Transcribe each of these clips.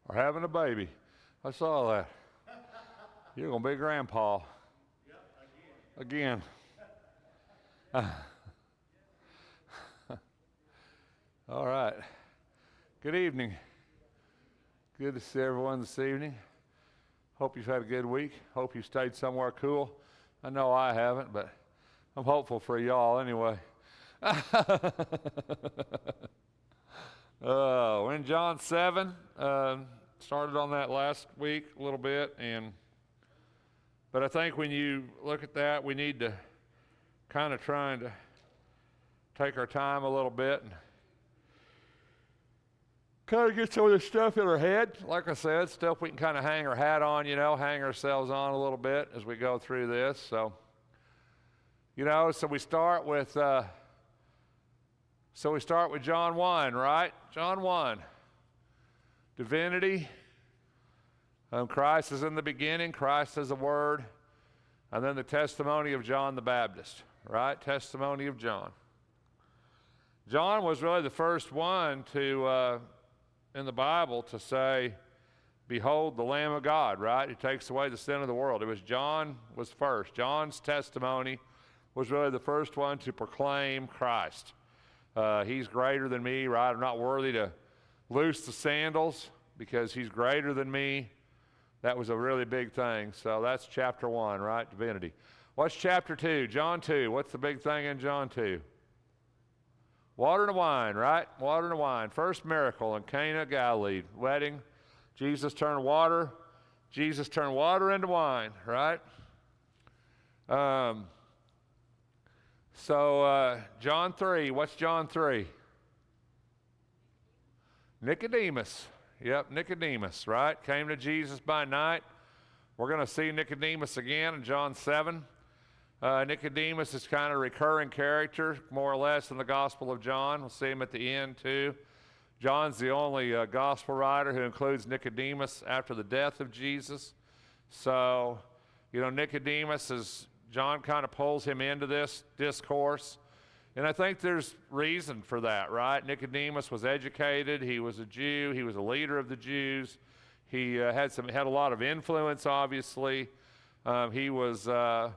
Or having a baby. I saw that. You're going to be grandpa. Again. All right. Good evening. Good to see everyone this evening. Hope you've had a good week. Hope you stayed somewhere cool. I know I haven't, but I'm hopeful for y'all anyway. We're in John 7. Started on that last week a little bit, but I think when you look at that, we need to kind of try to take our time a little bit and kind of get some of this stuff in our head. Like I said, stuff we can kind of hang our hat on, hang ourselves on a little bit as we go through this. So we start with John 1, right? John 1. Divinity. Christ is in the beginning. Christ is the Word. And then the testimony of John the Baptist, right? Testimony of John. John was really the first one to, in the Bible, to say, "Behold the Lamb of God," right? He takes away the sin of the world. John was first. John's testimony was really the first one to proclaim Christ. He's greater than me, right? I'm not worthy to loose the sandals because he's greater than me. That was a really big thing. So that's chapter 1, right? Divinity. What's chapter 2? John 2. What's the big thing in John 2? Water and wine, right? Water and wine. First miracle in Cana, Galilee. Wedding. Jesus turned water into wine, right? John 3. What's John 3? Nicodemus. Yep, Nicodemus, right? Came to Jesus by night. We're going to see Nicodemus again in John 7. Nicodemus is kind of a recurring character, more or less, in the Gospel of John. We'll see him at the end, too. John's the only gospel writer who includes Nicodemus after the death of Jesus. So, Nicodemus John kind of pulls him into this discourse. And I think there's reason for that, right? Nicodemus was educated. He was a Jew. He was a leader of the Jews. He had a lot of influence, obviously. He was a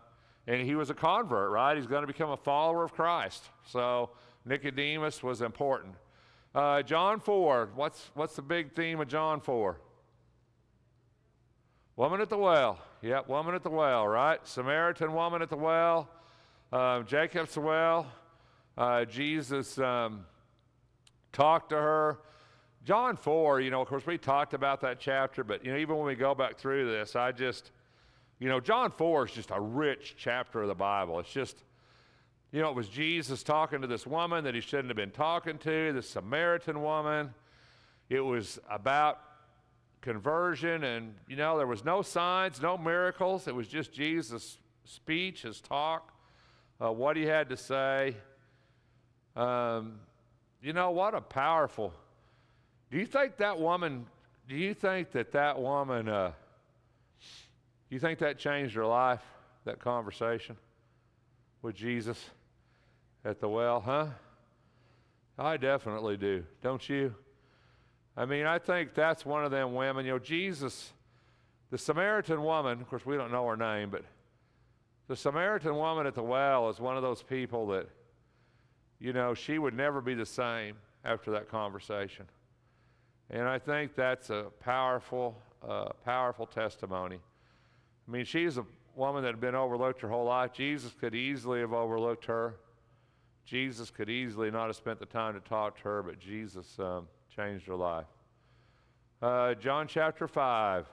convert, right? He's going to become a follower of Christ. So Nicodemus was important. John 4. What's the big theme of John 4? Woman at the well. Yep, woman at the well, right? Samaritan woman at the well. Jacob's well. Jesus talked to her. John 4, of course, we talked about that chapter, but, even when we go back through this, John 4 is just a rich chapter of the Bible. It's just, it was Jesus talking to this woman that he shouldn't have been talking to, this Samaritan woman. It was about conversion, and, there was no signs, no miracles. It was just Jesus' speech, his talk, what he had to say. What a powerful, do you think that changed her life, that conversation with Jesus at the well, huh? I definitely do, don't you? I think that's one of them women, Jesus, the Samaritan woman, of course we don't know her name, but the Samaritan woman at the well is one of those people that, she would never be the same after that conversation. And I think that's a powerful testimony. She's a woman that had been overlooked her whole life. Jesus could easily have overlooked her. Jesus could easily not have spent the time to talk to her, but Jesus changed her life. John chapter 5.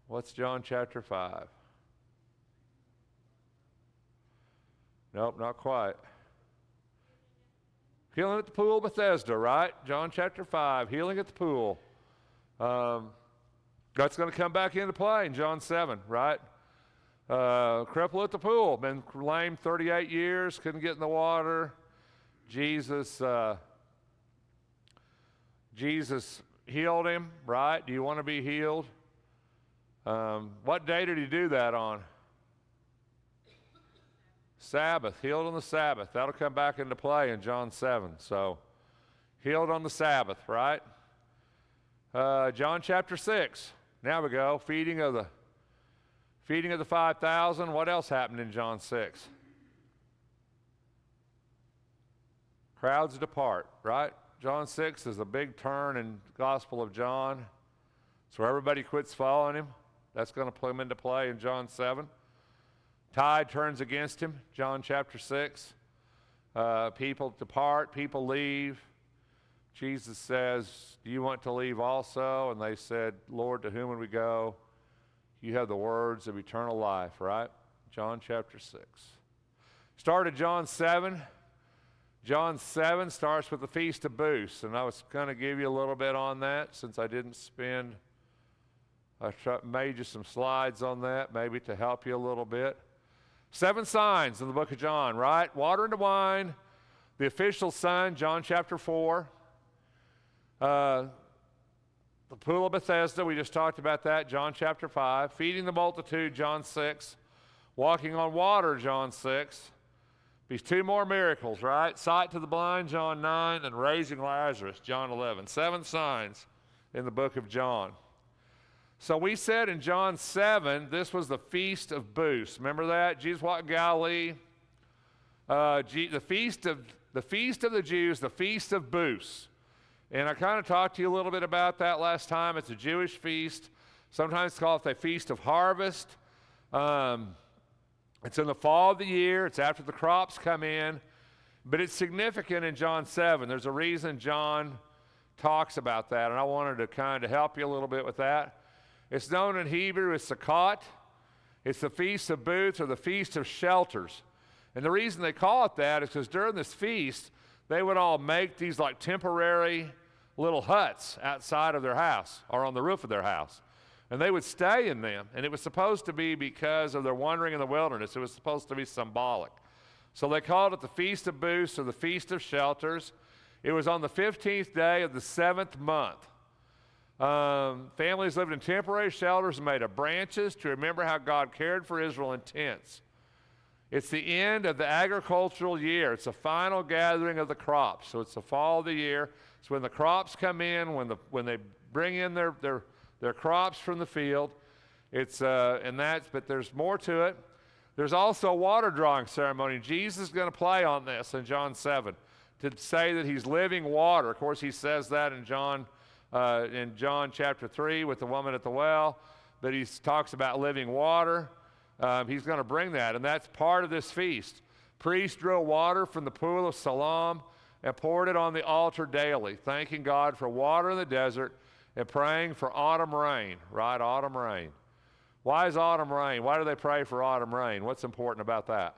What's John chapter 5? Nope, not quite. Healing at the pool of Bethesda, right? John chapter 5, healing at the pool. That's going to come back into play in John 7, right? Cripple at the pool, been lame 38 years, couldn't get in the water. Jesus healed him, right? Do you want to be healed? What day did he do that on? Sabbath, healed on the Sabbath. That'll come back into play in John 7. So, healed on the Sabbath, right? John chapter 6. Now we go. Feeding of the 5,000. What else happened in John 6? Crowds depart, right? John 6 is a big turn in the Gospel of John. So everybody quits following him. That's going to come into play in John 7. Tide turns against him, John chapter 6. People depart, people leave. Jesus says, do you want to leave also? And they said, Lord, to whom would we go? You have the words of eternal life, right? John chapter 6. Started John 7. John 7 starts with the Feast of Booths, and I was going to give you a little bit on that since I didn't spend, made you some slides on that, maybe to help you a little bit. 7 signs in the book of John, right? Water into wine, the official son, John chapter 4. The pool of Bethesda, we just talked about that, John chapter 5. Feeding the multitude, John 6. Walking on water, John 6. These 2 more miracles, right? Sight to the blind, John 9, and raising Lazarus, John 11. 7 signs in the book of John. So we said in John 7, this was the Feast of Booths. Remember that? Jesus walked in Galilee. The feast of the Jews, the Feast of Booths. And I kind of talked to you a little bit about that last time. It's a Jewish feast. Sometimes it's called the Feast of Harvest. It's in the fall of the year. It's after the crops come in. But it's significant in John 7. There's a reason John talks about that, and I wanted to kind of help you a little bit with that. It's known in Hebrew as Sukkot. It's the Feast of Booths or the Feast of Shelters. And the reason they call it that is because during this feast, they would all make these like temporary little huts outside of their house or on the roof of their house. And they would stay in them. And it was supposed to be because of their wandering in the wilderness. It was supposed to be symbolic. So they called it the Feast of Booths or the Feast of Shelters. It was on the 15th day of the 7th month. Families lived in temporary shelters made of branches to remember how God cared for Israel in tents. It's the end of the agricultural year. It's the final gathering of the crops. So it's the fall of the year. It's when the crops come in, when they bring in their crops from the field. But there's more to it. There's also a water drawing ceremony. Jesus is going to play on this in John 7 to say that he's living water. Of course, he says that in John chapter 3 with the woman at the well, but he talks about living water. He's going to bring that, and that's part of this feast. Priests drew water from the pool of Siloam and poured it on the altar daily, thanking God for water in the desert and praying for autumn rain, right? Autumn rain. Why is autumn rain? Why do they pray for autumn rain? What's important about that?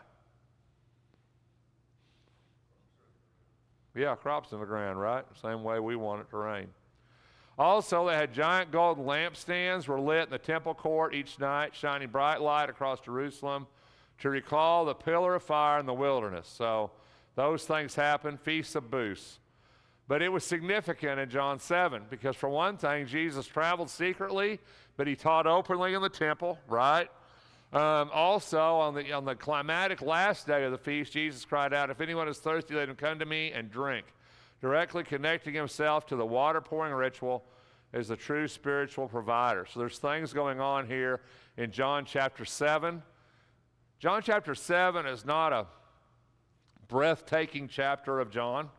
Yeah, crops in the ground, right? Same way we want it to rain. Also, they had giant golden lampstands were lit in the temple court each night, shining bright light across Jerusalem to recall the pillar of fire in the wilderness. So those things happened, Feasts of Booths. But it was significant in John 7 because, for one thing, Jesus traveled secretly, but he taught openly in the temple, right? Also, on the climatic last day of the feast, Jesus cried out, "If anyone is thirsty, let him come to me and drink," directly connecting himself to the water pouring ritual as the true spiritual provider. So there's things going on here in John chapter 7. John chapter 7 is not a breathtaking chapter of John.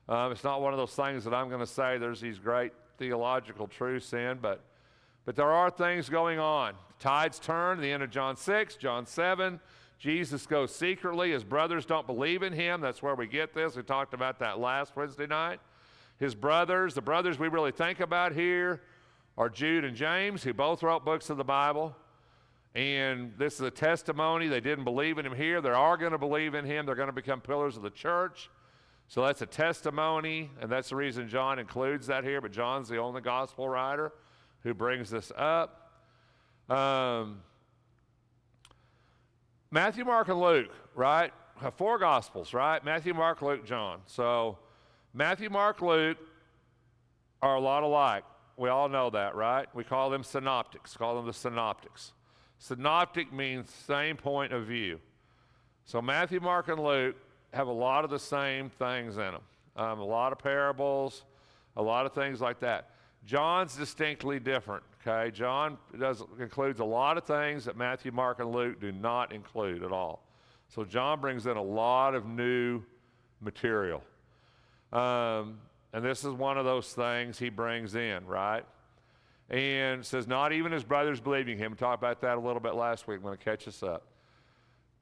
It's not one of those things that I'm going to say there's these great theological truths in, but there are things going on. Tides turn at the end of John 6, John 7. Jesus goes secretly. His brothers don't believe in him. That's where we get this. We talked about that last Wednesday night. His brothers, the brothers we really think about here, are Jude and James, who both wrote books of the Bible. And this is a testimony. They didn't believe in him here. They are going to believe in him. They're going to become pillars of the church. So that's a testimony, and that's the reason John includes that here. But John's the only gospel writer who brings this up. Matthew, Mark, and Luke, right? Have 4 gospels, right? Matthew, Mark, Luke, John. So Matthew, Mark, Luke are a lot alike. We all know that, right? We call them synoptics. Call them the synoptics. Synoptic means same point of view. So Matthew, Mark, and Luke have a lot of the same things in them. A lot of parables, a lot of things like that. John's distinctly different, okay? John includes a lot of things that Matthew, Mark, and Luke do not include at all. So John brings in a lot of new material. And this is one of those things he brings in, right? And says, not even his brothers believing him. We talked about that a little bit last week. I'm going to catch us up.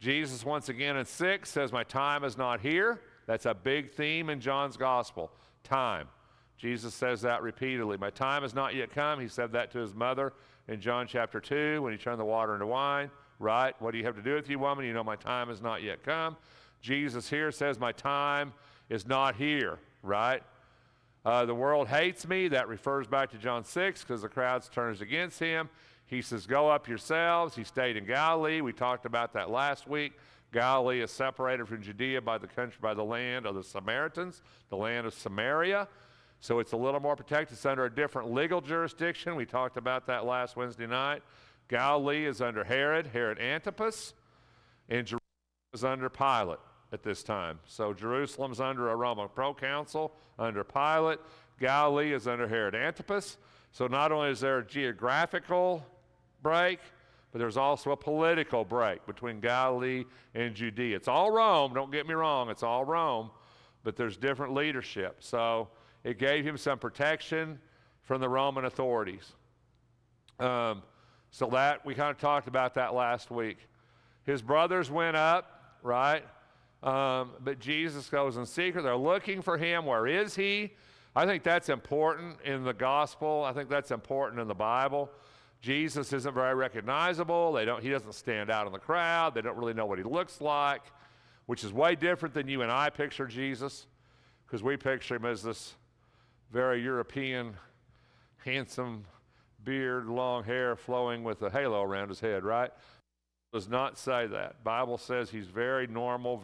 Jesus, once again in 6, says, my time is not here. That's a big theme in John's gospel, time. Jesus says that repeatedly. My time has not yet come. He said that to his mother in John chapter 2 when he turned the water into wine, right? What do you have to do with you, woman? You know my time has not yet come. Jesus here says my time is not here, right? The world hates me. That refers back to John 6 because the crowd turns against him. He says, go up yourselves. He stayed in Galilee. We talked about that last week. Galilee is separated from Judea by the country, by the land of the Samaritans, the land of Samaria. So it's a little more protected. It's under a different legal jurisdiction. We talked about that last Wednesday night. Galilee is under Herod Antipas, and Jerusalem is under Pilate at this time. So Jerusalem's under a Roman proconsul, under Pilate. Galilee is under Herod Antipas. So not only is there a geographical break, but there's also a political break between Galilee and Judea. It's all Rome, don't get me wrong, it's all Rome, but there's different leadership. So it gave him some protection from the Roman authorities. So that, we kind of talked about that last week. His brothers went up, right? But Jesus goes in secret. They're looking for him. Where is he? I think that's important in the gospel. I think that's important in the Bible. Jesus isn't very recognizable. He doesn't stand out in the crowd. They don't really know what he looks like, which is way different than you and I picture Jesus, because we picture him as this very European, handsome beard, long hair flowing with a halo around his head, right? Does not say that. Bible says he's very normal,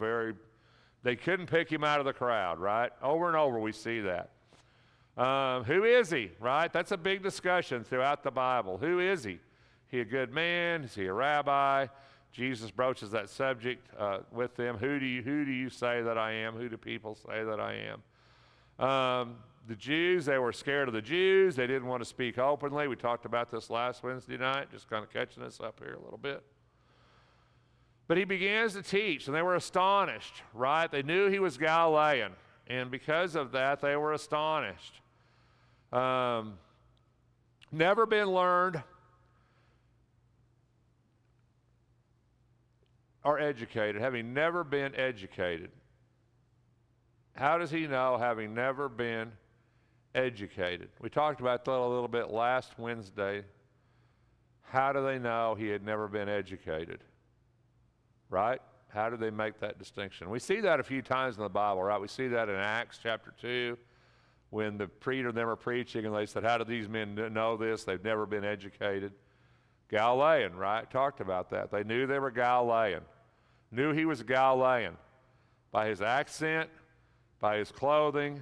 they couldn't pick him out of the crowd, right? Over and over we see that. Who is he, right? That's a big discussion throughout the Bible. Who is he? He a good man? Is he a rabbi? Jesus broaches that subject with them. Who do you say that I am? Who do people say that I am? The Jews, they were scared of the Jews. They didn't want to speak openly. We talked about this last Wednesday night, just kind of catching us up here a little bit. But he begins to teach, and they were astonished, right? They knew he was Galilean, and because of that, they were astonished. Never been learned or educated, having never been educated. How does he know having never been educated? We talked about that a little bit last Wednesday. How do they know he had never been educated? Right? How do they make that distinction? We see that a few times in the Bible, right? We see that in Acts chapter 2 when the preacher and them were preaching and they said, how do these men know this? They've never been educated. Galilean, right? Talked about that. They knew they were Galilean. Knew he was Galilean by his accent, by his clothing.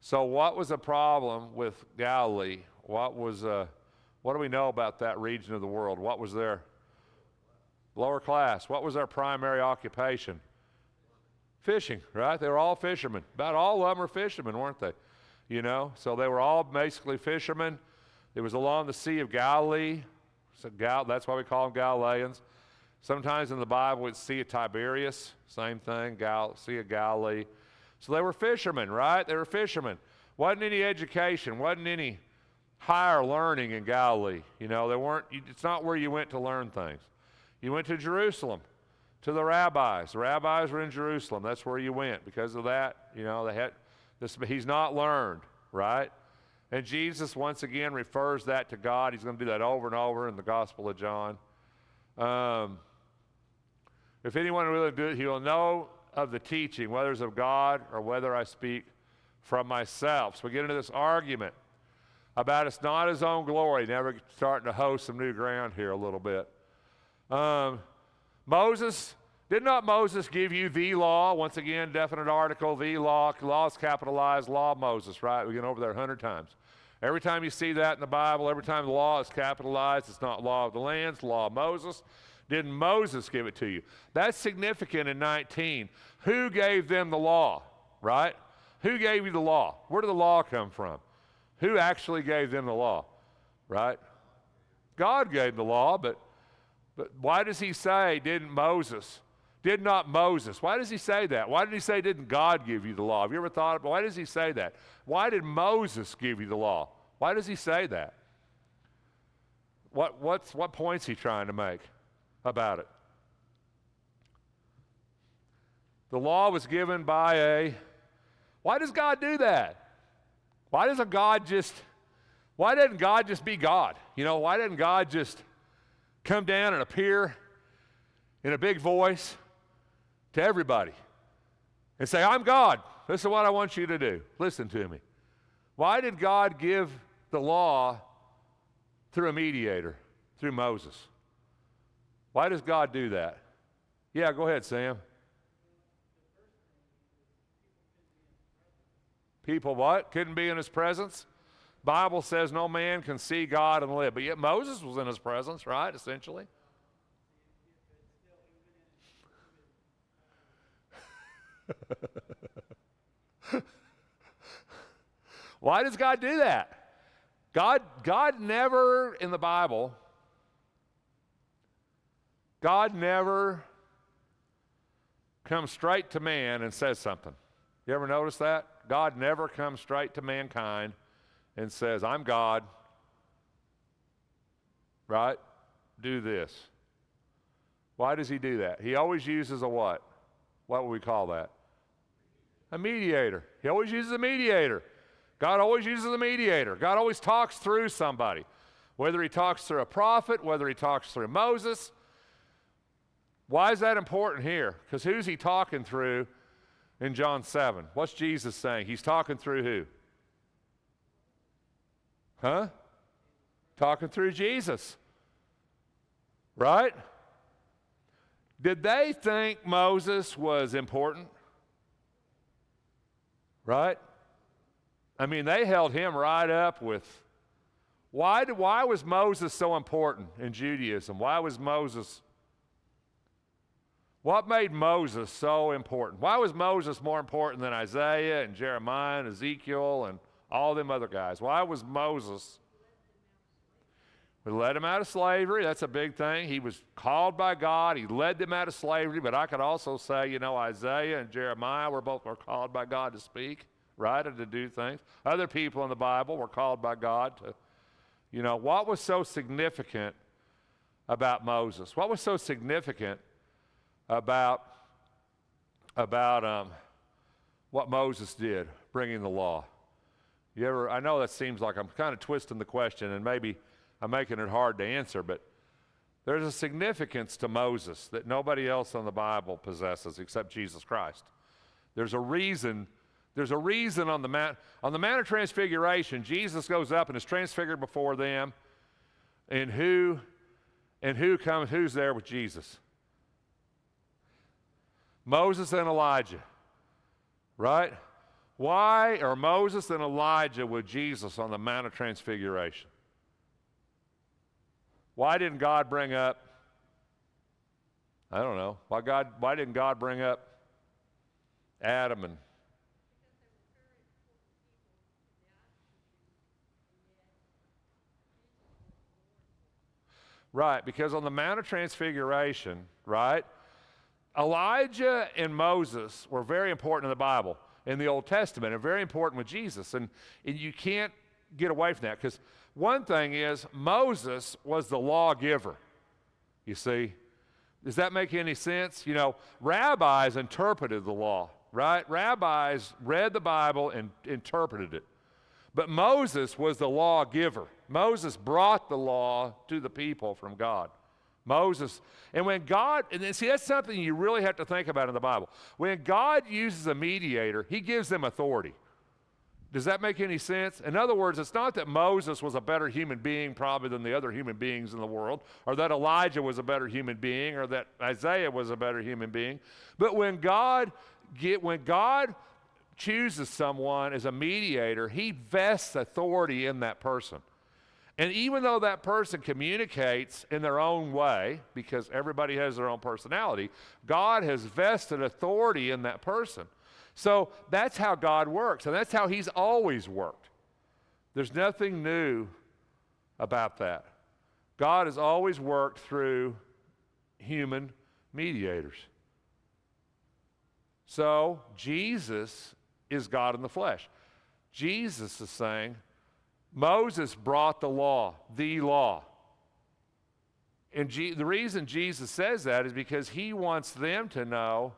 So what was the problem with Galilee? What do we know about that region of the world? What was their lower class? What was their primary occupation? Fishing, right? They were all fishermen. About all of them were fishermen, weren't they? You know, so they were all basically fishermen. It was along the Sea of Galilee. So that's why we call them Galileans. Sometimes in the Bible it's Sea of Tiberias, same thing, Sea of Galilee. So they were fishermen, right? They were fishermen. Wasn't any education, wasn't any higher learning in Galilee. You know, it's not where you went to learn things. You went to Jerusalem, to the rabbis. The rabbis were in Jerusalem. That's where you went. Because of that, you know, he's not learned, right? And Jesus, once again, refers that to God. He's going to do that over and over in the Gospel of John. If anyone really do it, he will know of the teaching, whether it's of God or whether I speak from myself. So we get into this argument about it's not his own glory. Never starting to hoe some new ground here a little bit. Did not Moses give you the law? Once again, definite article, the law. Law is capitalized, law of Moses, right? We get over there 100 times. Every time you see that in the Bible, every time the law is capitalized, it's not law of the land, it's law of Moses. Didn't Moses give it to you? That's significant in 19. Who gave them the law, right? Who gave you the law? Where did the law come from? Who actually gave them the law, right? God gave the law, but why does he say did not Moses? Why does he say that? Why did he say didn't God give you the law? Have you ever thought about why does he say that? Why did Moses give you the law? Why does he say that? What point's he trying to make about it? The law was given by why does God do that? Why doesn't God just be God? You know, why doesn't God just come down and appear in a big voice to everybody and say, I'm God. This is what I want you to do. Listen to me. Why did God give the law through a mediator, through Moses? Why does God do that? Yeah, go ahead, Sam. People what? Couldn't be in his presence? Bible says no man can see God and live. But yet Moses was in his presence, right, essentially? Why does God do that? God never, in the Bible, God never comes straight to man and says something. You ever notice that? God never comes straight to mankind and says, I'm God, right? Do this. Why does he do that? He always uses a what? What would we call that? A mediator. He always uses a mediator. God always uses a mediator. God always talks through somebody. Whether he talks through a prophet, whether he talks through Moses. Why is that important here? Because who's he talking through in John 7? What's Jesus saying? He's talking through who? Huh? Talking through Jesus. Right? Did they think Moses was important? Right? I mean, they held him right up with, why was Moses so important in Judaism? Why was Moses, what made Moses so important? Why was Moses more important than Isaiah and Jeremiah and Ezekiel and all them other guys? Why was Moses? We led him out of slavery. That's a big thing. He was called by God. He led them out of slavery. But I could also say, Isaiah and Jeremiah were called by God to speak, right, and to do things. Other people in the Bible were called by God to, what was so significant about Moses? What was so significant about what Moses did, bringing the law? I know that seems like I'm kind of twisting the question, and maybe I'm making it hard to answer, but there's a significance to Moses that nobody else in the Bible possesses except Jesus Christ. There's a reason on the Mount of Transfiguration, Jesus goes up and is transfigured before them. And who's there with Jesus? Moses and Elijah, right? Why are Moses and Elijah with Jesus on the Mount of Transfiguration? Why didn't God bring up, I don't know, why didn't God bring up Adam and right, because on the Mount of Transfiguration, right, Elijah and Moses were very important in the Bible, in the Old Testament, and very important with Jesus. And you can't get away from that, because one thing is Moses was the lawgiver, you see. Does that make any sense? Rabbis interpreted the law, right? Rabbis read the Bible and interpreted it. But Moses was the lawgiver. Moses brought the law to the people from God. Moses, and when God, and see, that's something you really have to think about in the Bible. When God uses a mediator, he gives them authority. Does that make any sense? In other words, it's not that Moses was a better human being probably than the other human beings in the world, or that Elijah was a better human being, or that Isaiah was a better human being. But when God chooses someone as a mediator, he vests authority in that person. And even though that person communicates in their own way, because everybody has their own personality, God has vested authority in that person. So that's how God works, and that's how he's always worked. There's nothing new about that. God has always worked through human mediators. So Jesus is God in the flesh. Jesus is saying, Moses brought the law. And the reason Jesus says that is because he wants them to know,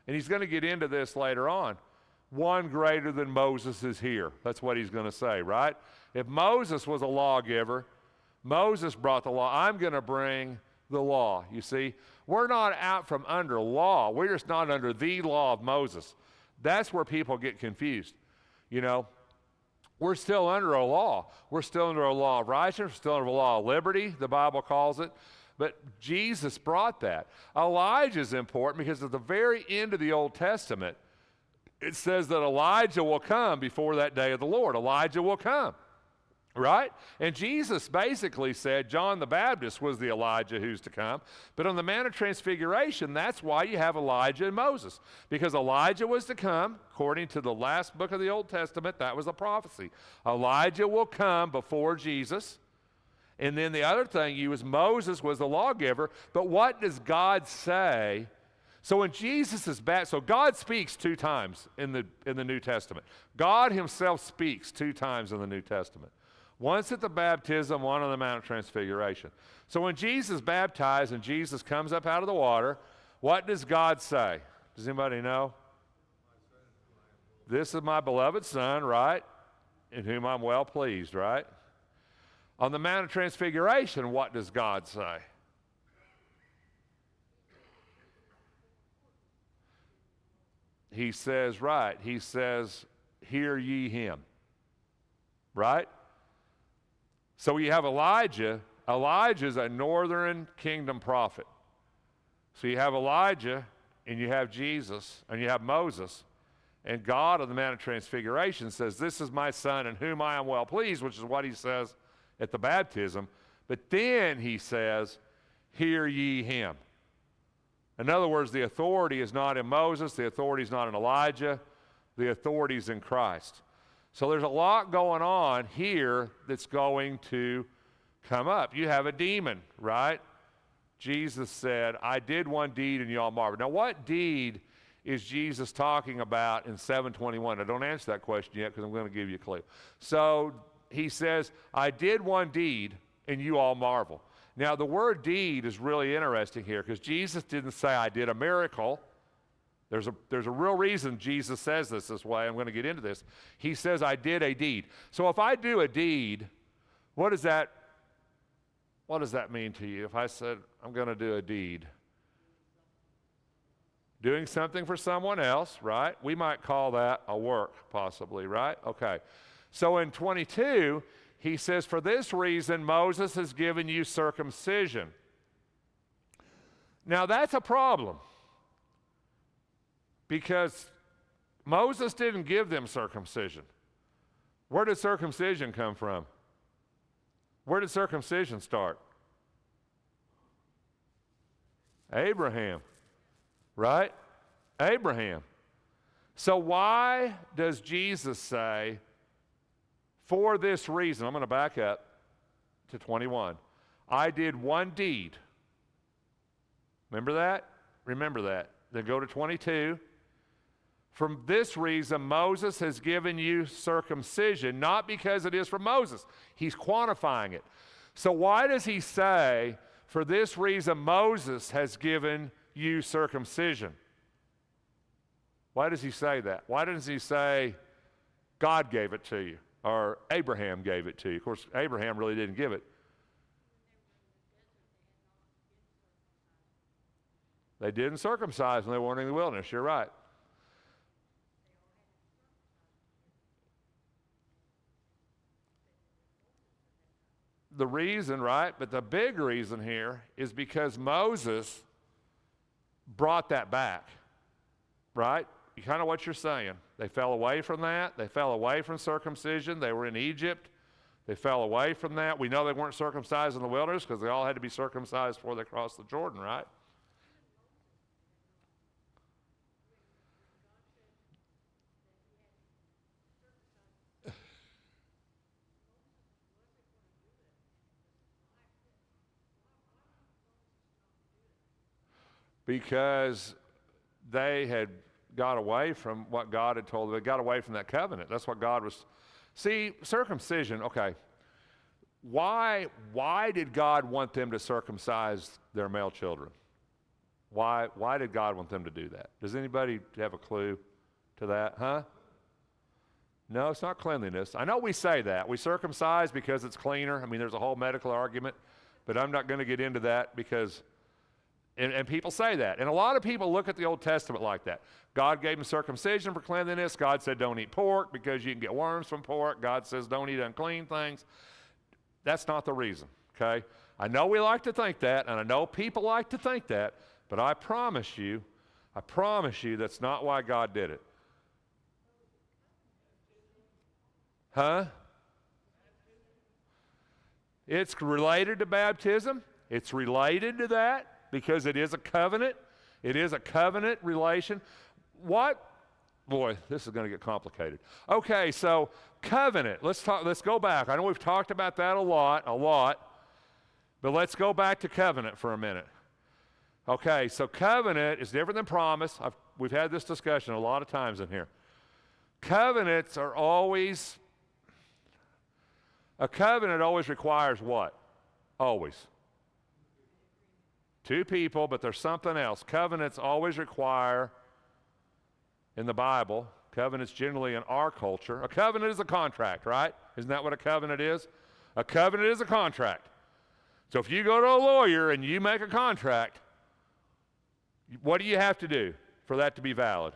and he's going to get into this later on, one greater than Moses is here. That's what he's going to say, right? If Moses was a lawgiver, Moses brought the law. I'm going to bring the law. You see, we're not out from under law. We're just not under the law of Moses. That's where people get confused. You know, we're still under a law. We're still under a law of righteousness. We're still under a law of liberty, the Bible calls it. But Jesus brought that. Elijah is important because at the very end of the Old Testament, it says that Elijah will come before that day of the Lord. Elijah will come, right? And Jesus basically said John the Baptist was the Elijah who's to come. But on the Mount of Transfiguration, that's why you have Elijah and Moses. Because Elijah was to come, according to the last book of the Old Testament, that was a prophecy. Elijah will come before Jesus. And then the other thing Moses was the lawgiver. But what does God say? So when Jesus is back, so God speaks 2 times in the New Testament. God himself speaks 2 times in the New Testament. Once at the baptism, one on the Mount of Transfiguration. So when Jesus is baptized and Jesus comes up out of the water, what does God say? Does anybody know? This is my beloved Son, right? In whom I'm well pleased, right? On the Mount of Transfiguration, what does God say? He says, right, he says, hear ye him, right? So you have Elijah. Elijah's a northern kingdom prophet. So you have Elijah, and you have Jesus, and you have Moses, and God on the Mount of Transfiguration says, this is my Son in whom I am well pleased, which is what he says at the baptism. But then he says, hear ye him. In other words, the authority is not in Moses, the authority is not in Elijah, the authority is in Christ. So there's a lot going on here that's going to come up. You have a demon, right? Jesus said, I did one deed and you all marveled. Now what deed is Jesus talking about in 7:21? Now don't answer that question yet because I'm going to give you a clue. So he says, I did one deed and you all marvel. Now, the word deed is really interesting here because Jesus didn't say, I did a miracle. There's a real reason Jesus says this way. I'm going to get into this. He says, I did a deed. So if I do a deed, what does that mean to you? If I said, I'm going to do a deed. Doing something for someone else, right? We might call that a work, possibly, right? Okay. So in 22, he says, for this reason, Moses has given you circumcision. Now, that's a problem because Moses didn't give them circumcision. Where did circumcision come from? Where did circumcision start? Abraham, right? Abraham. So why does Jesus say, for this reason, I'm going to back up to 21. I did one deed. Remember that? Remember that. Then go to 22. From this reason, Moses has given you circumcision, not because it is from Moses. He's quantifying it. So why does he say, for this reason, Moses has given you circumcision? Why does he say that? Why doesn't he say, God gave it to you? Or Abraham gave it to you. Of course, Abraham really didn't give it. They didn't circumcise when they were in the wilderness. You're right. The reason, right, but the big reason here is because Moses brought that back, right? Kind of what you're saying. They fell away from that. They fell away from circumcision. They were in Egypt. They fell away from that. We know they weren't circumcised in the wilderness because they all had to be circumcised before they crossed the Jordan, right? because they had got away from what God had told them. They got away from that covenant. That's what God was. See, circumcision, okay. Why did God want them to circumcise their male children? Why did God want them to do that? Does anybody have a clue to that? Huh? No, it's not cleanliness. I know we say that. We circumcise because it's cleaner. I mean, there's a whole medical argument, but I'm not going to get into that because, and people say that. And a lot of people look at the Old Testament like that. God gave them circumcision for cleanliness. God said don't eat pork because you can get worms from pork. God says don't eat unclean things. That's not the reason, okay? I know we like to think that, and I know people like to think that, but I promise you that's not why God did it. Huh? It's related to baptism. It's related to that because it is a covenant. It is a covenant relation. What? Boy, this is going to get complicated. Okay, so covenant. Let's go back. I know we've talked about that a lot, but let's go back to covenant for a minute. Okay, so covenant is different than promise. We've had this discussion a lot of times in here. Covenants are always, a covenant always requires what? Always. Two people, but there's something else. Covenants always require, in the Bible, covenants generally in our culture, a covenant is a contract, right? Isn't that what a covenant is? A covenant is a contract. So if you go to a lawyer and you make a contract, what do you have to do for that to be valid?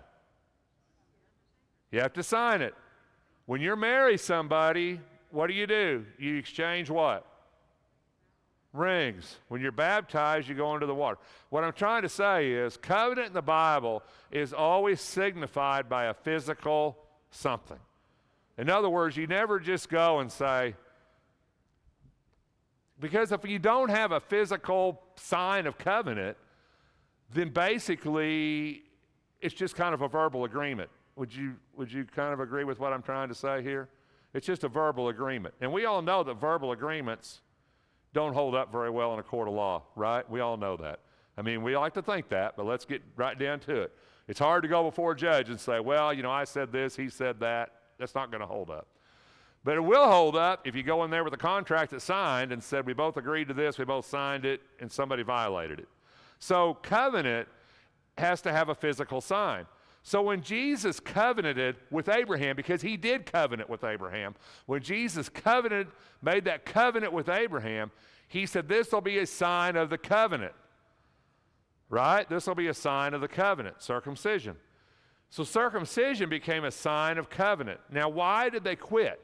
You have to sign it. When you marry somebody, what do? You exchange what? Rings. When you're baptized, you go into the water. What I'm trying to say is covenant in the Bible is always signified by a physical something. In other words, you never just go and say, because if you don't have a physical sign of covenant, then basically it's just kind of a verbal agreement. Would you kind of agree with what I'm trying to say here? It's just a verbal agreement. And we all know that verbal agreements don't hold up very well in a court of law, right? We all know that. I mean, we like to think that, but let's get right down to it. It's hard to go before a judge and say, well, I said this, he said that. That's not going to hold up. But it will hold up if you go in there with a contract that's signed and said, we both agreed to this, we both signed it, and somebody violated it. So covenant has to have a physical sign. So when Jesus covenanted with Abraham, because he did covenant with Abraham, when Jesus made that covenant with Abraham, he said, this will be a sign of the covenant, right? This will be a sign of the covenant, circumcision. So circumcision became a sign of covenant. Now, why did they quit?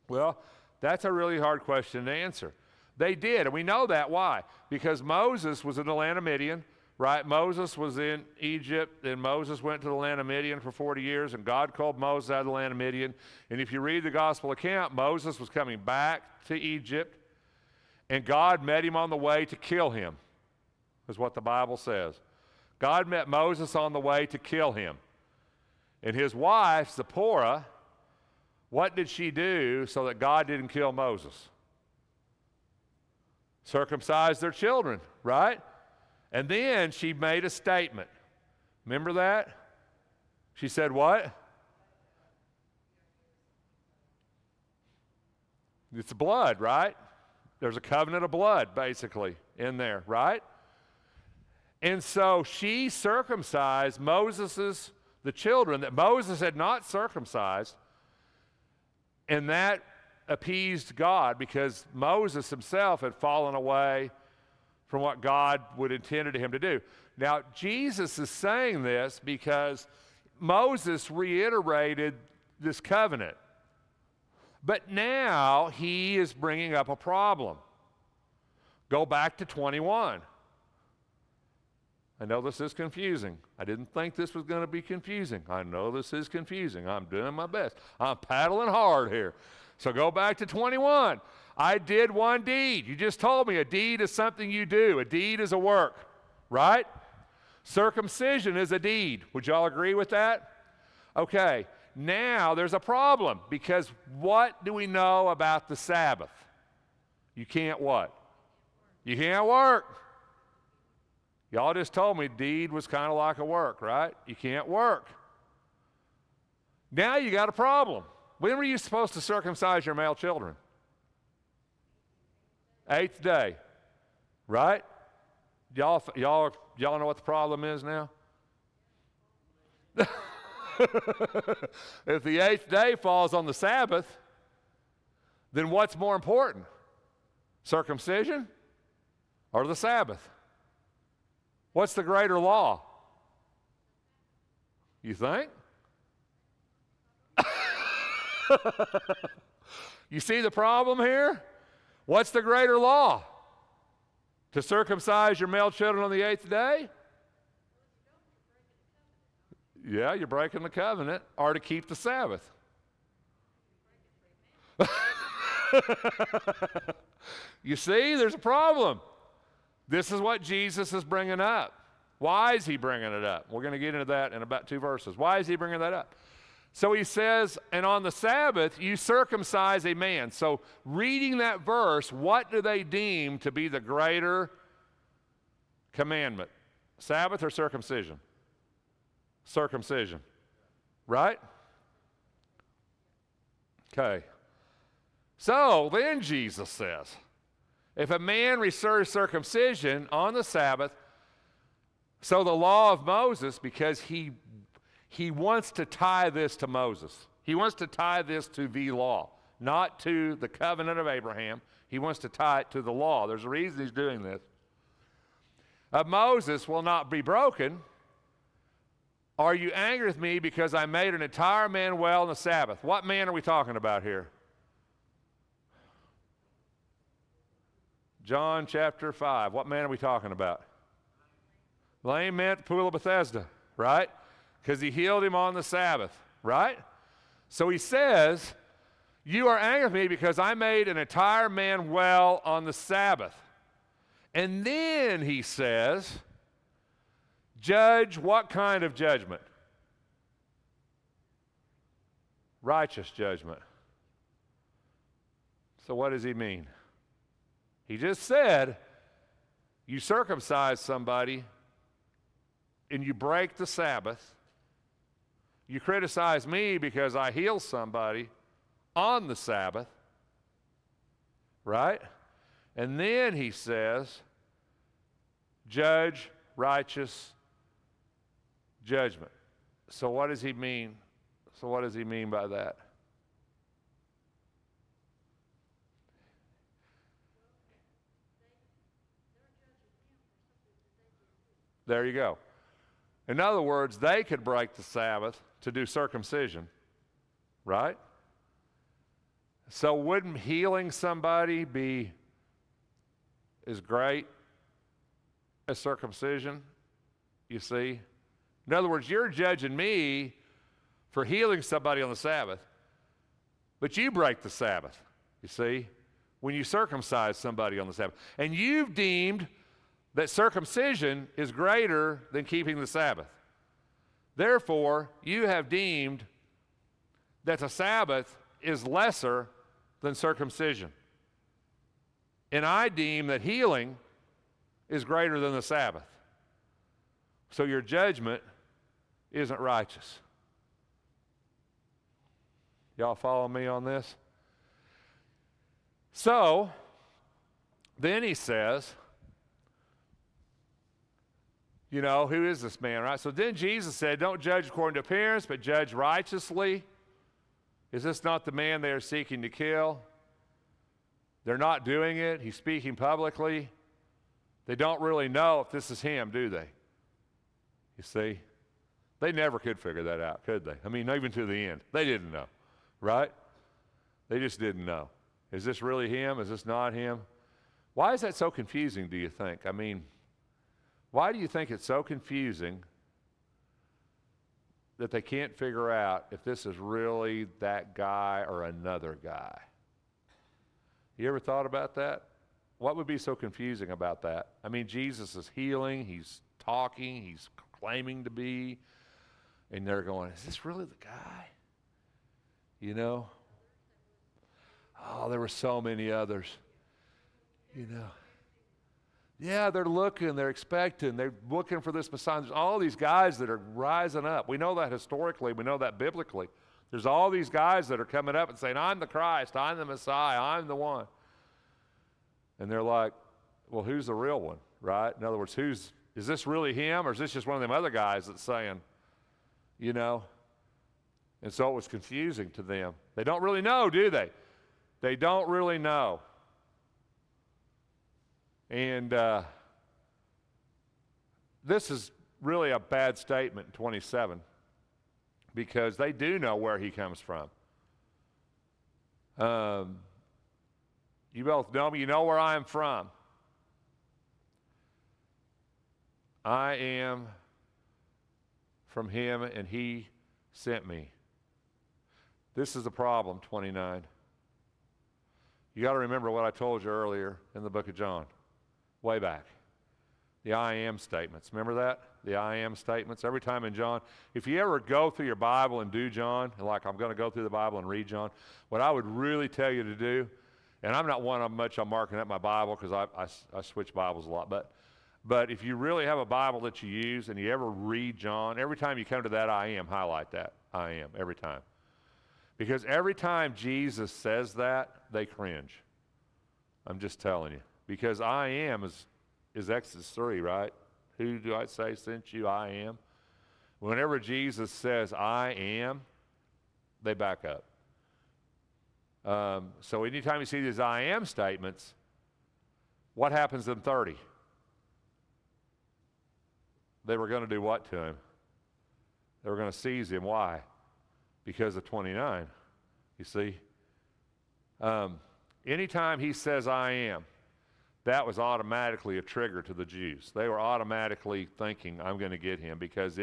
Well, that's a really hard question to answer. They did, and we know that. Why? Because Moses was in the land of Midian, right? Moses was in Egypt, and Moses went to the land of Midian for 40 years, and God called Moses out of the land of Midian. And if you read the gospel account, Moses was coming back to Egypt, and God met him on the way to kill him, is what the Bible says. God met Moses on the way to kill him. And his wife, Zipporah, what did she do so that God didn't kill Moses? Circumcised their children, right? And then she made a statement. Remember that? She said what? It's blood, right? There's a covenant of blood, basically, in there, right? And so she circumcised the children that Moses had not circumcised, and that appeased God because Moses himself had fallen away from what God would intended him to do. Now, Jesus is saying this because Moses reiterated this covenant. But now he is bringing up a problem. Go back to 21. I know this is confusing. I didn't think this was going to be confusing. I know this is confusing. I'm doing my best. I'm paddling hard here. So go back to 21. I did one deed. You just told me a deed is something you do. A deed is a work, right? Circumcision is a deed. Would y'all agree with that? Okay, now there's a problem because what do we know about the Sabbath? You can't what? You can't work. Y'all just told me deed was kind of like a work, right? You can't work. Now you got a problem. When were you supposed to circumcise your male children? 8th day, right? Y'all know what the problem is now? If the 8th day falls on the Sabbath, then what's more important? Circumcision or the Sabbath? What's the greater law? You think? You see the problem here? What's the greater law? To circumcise your male children on the 8th day? Yeah, you're breaking the covenant, or to keep the Sabbath. You see, there's a problem. This is what Jesus is bringing up. Why is he bringing it up? We're going to get into that in about 2 verses. Why is he bringing that up? So he says, and on the Sabbath you circumcise a man. So reading that verse, what do they deem to be the greater commandment? Sabbath or circumcision? Circumcision. Right? Okay. So then Jesus says, if a man receives circumcision on the Sabbath, so the law of Moses, because he wants to tie this to Moses. He wants to tie this to the law, not to the covenant of Abraham. He wants to tie it to the law. There's a reason he's doing this. Of Moses will not be broken. Are you angry with me because I made an entire man well on the Sabbath? What man are we talking about here? John chapter 5. What man are we talking about? Lame man at the pool of Bethesda, right? Because he healed him on the Sabbath, right? So he says, you are angry with me because I made an entire man well on the Sabbath. And then he says, judge what kind of judgment? Righteous judgment. So what does he mean? He just said, you circumcise somebody and you break the Sabbath. You criticize me because I heal somebody on the Sabbath, right? And then he says, judge righteous judgment. So what does he mean? So what does he mean by that? There you go. In other words, they could break the Sabbath to do circumcision, right? So wouldn't healing somebody be as great as circumcision? You see? In other words, you're judging me for healing somebody on the Sabbath, but you break the Sabbath, you see, when you circumcise somebody on the Sabbath. And you've deemed that circumcision is greater than keeping the Sabbath. Therefore, you have deemed that the Sabbath is lesser than circumcision. And I deem that healing is greater than the Sabbath. So your judgment isn't righteous. Y'all follow me on this? So, then he says, you know, who is this man, right? So then Jesus said, don't judge according to appearance, but judge righteously. Is this not the man they are seeking to kill? They're not doing it. He's speaking publicly. They don't really know if this is him, do they? You see? They never could figure that out, could they? I mean, even to the end. They didn't know, right? They just didn't know. Is this really him? Is this not him? Why is that so confusing, do you think? I mean, why do you think it's so confusing that they can't figure out if this is really that guy or another guy? You ever thought about that? What would be so confusing about that? I mean, Jesus is healing, he's talking, he's claiming to be, and they're going, is this really the guy? You know? Oh, there were so many others. You know? Yeah, they're looking, they're expecting, they're looking for this Messiah. There's all these guys that are rising up. We know that historically, we know that biblically. There's all these guys that are coming up and saying, I'm the Christ, I'm the Messiah, I'm the one. And they're like, well, who's the real one, right? In other words, is this really him, or is this just one of them other guys that's saying, you know? And so it was confusing to them. They don't really know, do they? They don't really know. And this is really a bad statement in 27, because they do know where he comes from. You both know me, you know where I am from. I am from him, and he sent me. This is the problem, 29. You got to remember what I told you earlier in the book of John, way back. The I am statements. Remember that? The I am statements. Every time in John, if you ever go through your Bible and do John, like I'm going to go through the Bible and read John, what I would really tell you to do, and I'm not one of much on marking up my Bible because I switch Bibles a lot, but if you really have a Bible that you use and you ever read John, every time you come to that I am, highlight that I am, every time. Because every time Jesus says that, they cringe. I'm just telling you. Because I am is Exodus 3, right? Who do I say sent you? I am. Whenever Jesus says I am, they back up. So anytime you see these I am statements, what happens in 30? They were going to do what to him? They were going to seize him. Why? Because of 29. You see? Anytime he says I am, that was automatically a trigger to the Jews. They were automatically thinking, I'm going to get him, because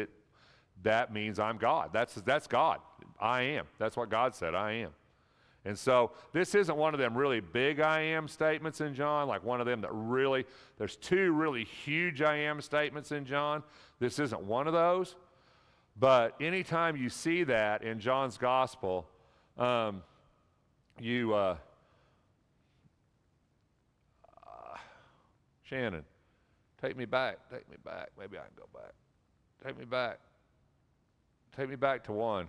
that means I'm God. That's God. I am. That's what God said, I am. And so this isn't one of them really big I am statements in John, like one of them that really, there's two really huge I am statements in John. This isn't one of those. But anytime you see that in John's gospel, Shannon, take me back. Maybe I can go back. Take me back to 1.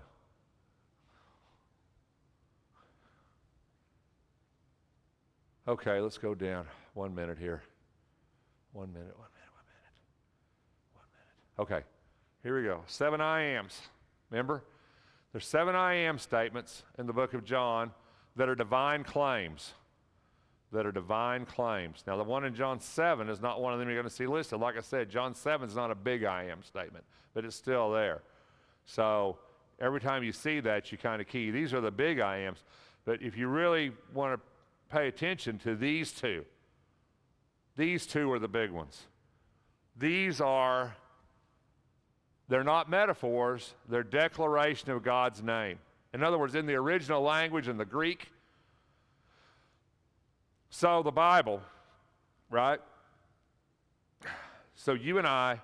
Okay, let's go down 1 minute here. 1 minute. Okay, here we go. 7 I ams. Remember? There's 7 I am statements in the book of John that are divine claims. Now, the one in John 7 is not one of them you're going to see listed. Like I said, John 7 is not a big I am statement, but it's still there. So every time you see that, you kind of key. These are the big I ams. But if you really want to pay attention to these two are the big ones. They're not metaphors, they're declaration of God's name. In other words, in the original language, in the Greek, so the Bible, right? So you and I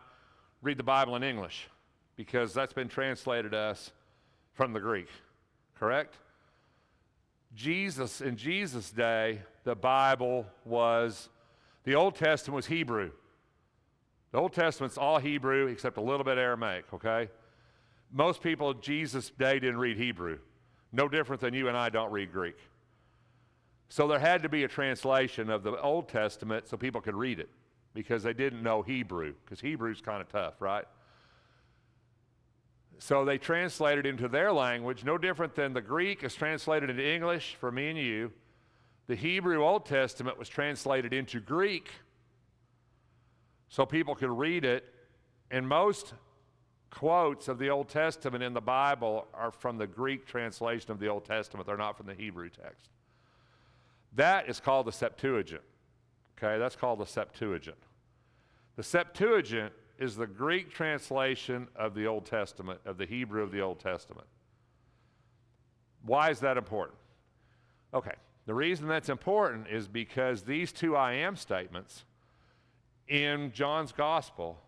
read the Bible in English because that's been translated to us from the Greek, correct? In Jesus' day, the Old Testament was Hebrew. The Old Testament's all Hebrew except a little bit Aramaic, okay? Most people in Jesus' day didn't read Hebrew. No different than you and I don't read Greek. So there had to be a translation of the Old Testament so people could read it because they didn't know Hebrew, because Hebrew's kind of tough, right? So they translated into their language, no different than the Greek is translated into English for me and you. The Hebrew Old Testament was translated into Greek so people could read it, and most quotes of the Old Testament in the Bible are from the Greek translation of the Old Testament. They're not from the Hebrew text. That is called the Septuagint. Okay, that's called the Septuagint. The Septuagint is the Greek translation of the Old Testament, of the Hebrew of the Old Testament. Why is that important? Okay, the reason that's important is because these two I am statements in John's gospel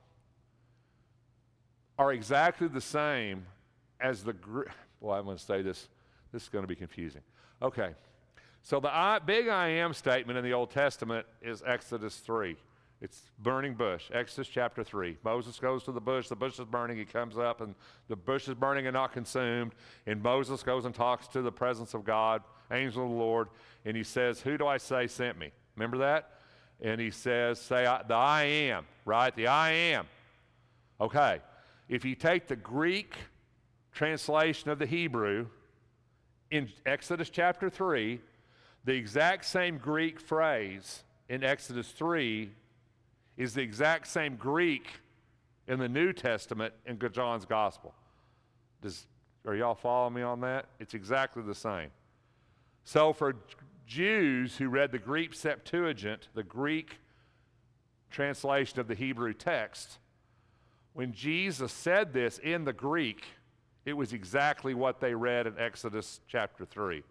are exactly the same as I'm going to say this. This is going to be confusing. Okay. So the big I am statement in the Old Testament is Exodus 3. It's burning bush, Exodus chapter 3. Moses goes to the bush is burning, he comes up, and the bush is burning and not consumed, and Moses goes and talks to the presence of God, angel of the Lord, and he says, who do I say sent me? Remember that? And he says, say the I am, right? The I am. Okay, if you take the Greek translation of the Hebrew, in Exodus chapter 3, the exact same Greek phrase in Exodus 3 is the exact same Greek in the New Testament in John's Gospel. Are y'all following me on that? It's exactly the same. So for Jews who read the Greek Septuagint, the Greek translation of the Hebrew text, when Jesus said this in the Greek, it was exactly what they read in Exodus chapter 3.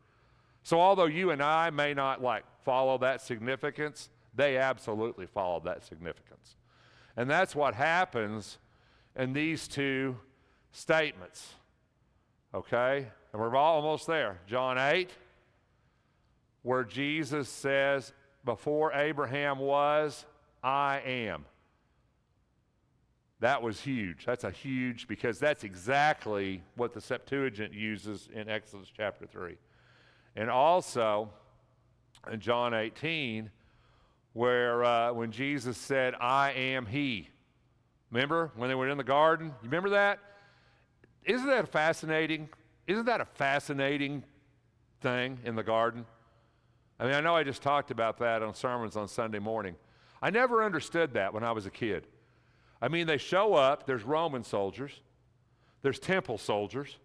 So although you and I may not follow that significance, they absolutely followed that significance. And that's what happens in these two statements. Okay? And we're almost there. John 8, where Jesus says, before Abraham was, I am. That was huge. That's a huge, because that's exactly what the Septuagint uses in Exodus chapter 3. And also in John 18, where when Jesus said, I am he. Remember when they were in the garden? You remember that? Isn't that fascinating? Isn't that a fascinating thing in the garden? I mean, I know I just talked about that on sermons on Sunday morning. I never understood that when I was a kid. I mean, they show up, there's Roman soldiers, there's temple soldiers,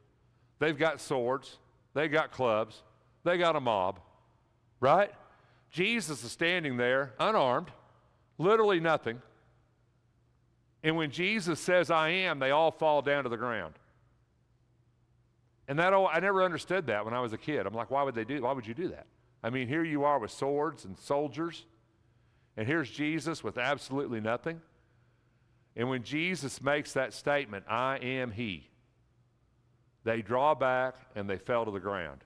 they've got swords, they got clubs, they got a mob, right? Jesus is standing there, unarmed, literally nothing. And when Jesus says, I am, they all fall down to the ground. And I never understood that when I was a kid. I'm like, why would you do that? I mean, here you are with swords and soldiers, and here's Jesus with absolutely nothing. And when Jesus makes that statement, I am he, they draw back and they fell to the ground.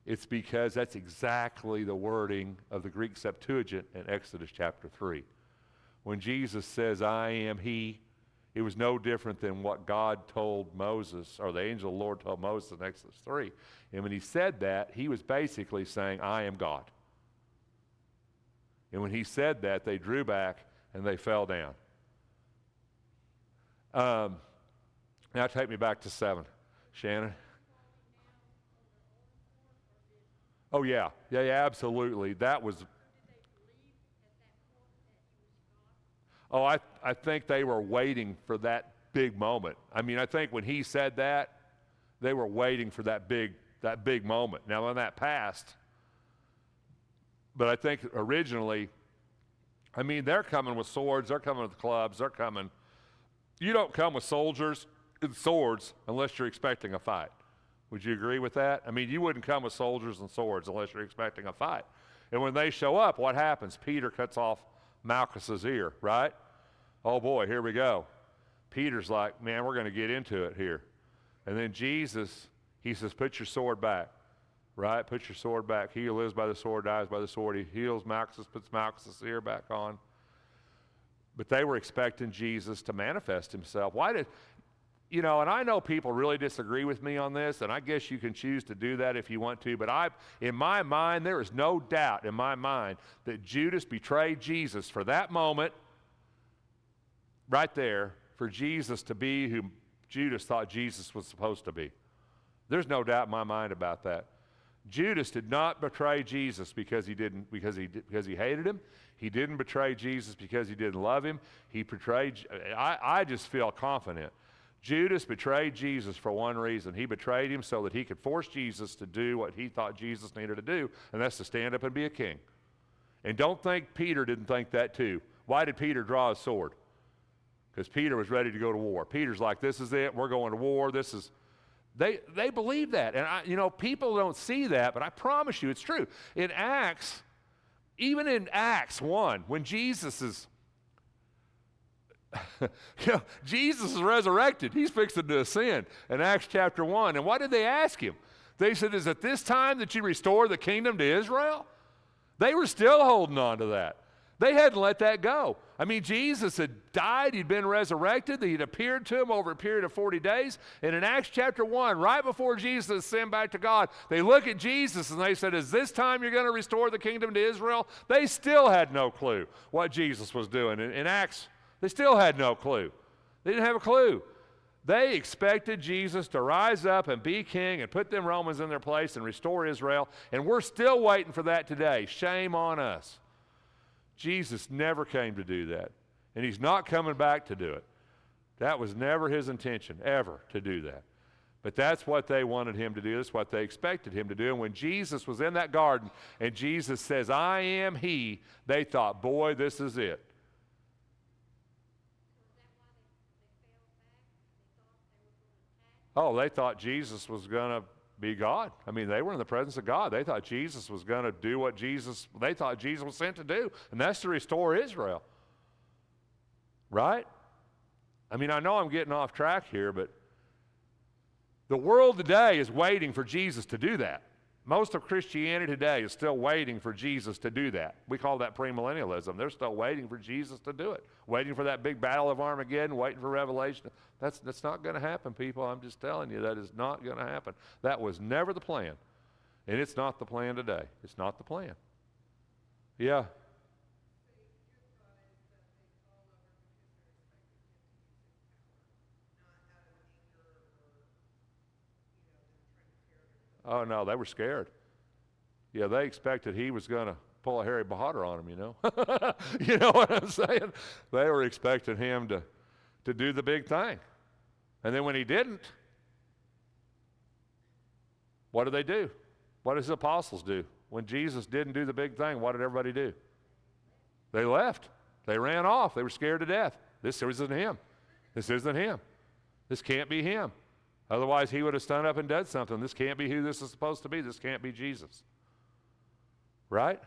It's because that's exactly the wording of the Greek Septuagint in Exodus chapter 3. When Jesus says, I am he, it was no different than what God told Moses, or the angel of the Lord told Moses in Exodus 3. And when he said that, he was basically saying, I am God. And when he said that, they drew back and they fell down. Now take me back to 7. Shannon? Oh, yeah, absolutely. That was. Oh, I think they were waiting for that big moment. I mean, I think when he said that, they were waiting for that big moment. Now, when that passed, but I think originally, I mean, they're coming with swords, they're coming with clubs, they're coming. You don't come with soldiers and swords unless you're expecting a fight. Would you agree with that? I mean, you wouldn't come with soldiers and swords unless you're expecting a fight. And when they show up, what happens? Peter cuts off Malchus's ear, right? Oh boy, here we go. Peter's like, man, we're going to get into it here. And then Jesus, he says, put your sword back, right? Put your sword back. He who lives by the sword dies by the sword. He heals Malchus, puts Malchus's ear back on. But they were expecting Jesus to manifest himself. Why did, and I know people really disagree with me on this, and I guess you can choose to do that if you want to, but in my mind, there is no doubt in my mind that Judas betrayed Jesus for that moment, right there, for Jesus to be who Judas thought Jesus was supposed to be. There's no doubt in my mind about that. Judas did not betray Jesus because he hated him. He didn't betray Jesus because he didn't love him. I just feel confident. Judas betrayed Jesus for one reason. He betrayed him so that he could force Jesus to do what he thought Jesus needed to do, and that's to stand up and be a king. And don't think Peter didn't think that too. Why did Peter draw his sword? Because Peter was ready to go to war. Peter's like, this is it. We're going to war. They believe that. And people don't see that, but I promise you it's true. In Acts, even in Acts 1, when Jesus is Jesus is resurrected. He's fixing to ascend in Acts chapter 1. And what did they ask him? They said, is it this time that you restore the kingdom to Israel? They were still holding on to that. They hadn't let that go. I mean, Jesus had died, he'd been resurrected, he'd appeared to them over a period of 40 days. And in Acts chapter 1, right before Jesus ascended back to God, they look at Jesus and they said, is this time you're going to restore the kingdom to Israel? They still had no clue what Jesus was doing. In Acts, they still had no clue. They didn't have a clue. They expected Jesus to rise up and be king and put them Romans in their place and restore Israel. And we're still waiting for that today. Shame on us. Jesus never came to do that. And he's not coming back to do it. That was never his intention, ever, to do that. But that's what they wanted him to do. That's what they expected him to do. And when Jesus was in that garden and Jesus says, I am he, they thought, boy, this is it. Oh, they thought Jesus was going to be God. I mean, they were in the presence of God. They thought Jesus was going to do what they thought Jesus was sent to do, and that's to restore Israel. Right? I mean, I know I'm getting off track here, but the world today is waiting for Jesus to do that. Most of Christianity today is still waiting for Jesus to do that. We call that premillennialism. They're still waiting for Jesus to do it, waiting for that big battle of Armageddon, waiting for Revelation. That's not going to happen, people. I'm just telling you, that is not going to happen. That was never the plan, and it's not the plan today. It's not the plan. Yeah. Oh, no, they were scared. Yeah, they expected he was going to pull a Harry Potter on them, you know. You know what I'm saying? They were expecting him to do the big thing. And then when he didn't, what did they do? What did his apostles do? When Jesus didn't do the big thing, what did everybody do? They left. They ran off. They were scared to death. This isn't him. This isn't him. This can't be him. Otherwise, he would have stood up and done something. This can't be who this is supposed to be. This can't be Jesus. Right?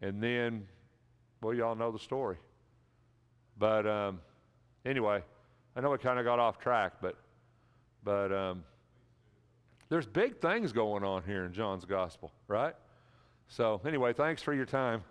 And then, well, y'all know the story. But anyway, I know we kind of got off track, but there's big things going on here in John's gospel, right? So anyway, thanks for your time.